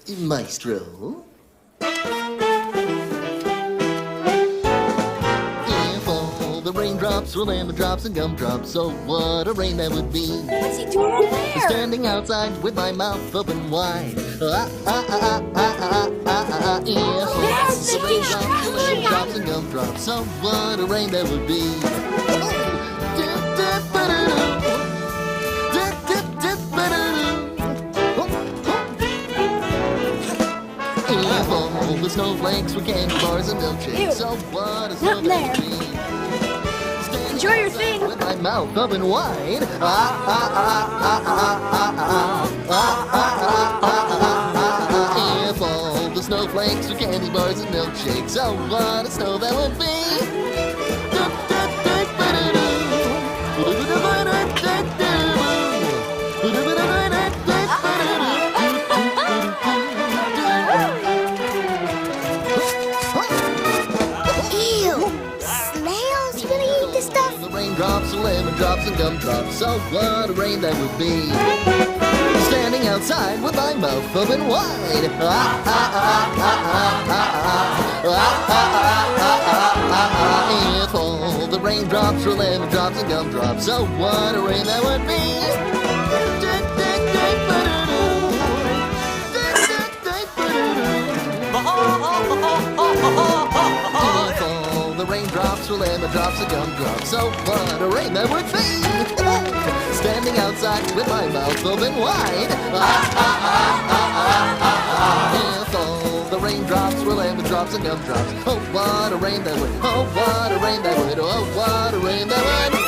Maestro. If all the raindrops were lemon drops and gumdrops, oh, what a rain that would be. What's he doing over there? Standing outside with my mouth open wide. If all Yes, the raindrops were lemon he's drops and gumdrops, oh, what a rain that would be. If all the snowflakes were candy bars and milkshakes, so what a snow that would be. Enjoy your thing. With my mouth open wide. If all the snowflakes were candy bars and milkshakes, oh, what a snow that would be. Raindrops, lemon drops, and gumdrops. Oh, what a rain that would be. Standing outside with my mouth open wide. If all the raindrops were lemon drops and gumdrops, oh, what a rain that would be. The raindrops were lemon drops and gumdrops. Oh, what a rain that would be. Standing outside with my mouth open wide. If all the raindrops were lemon drops and gumdrops. Oh, what a rain that would. Oh, what a rain that would. Oh, what a rain that would.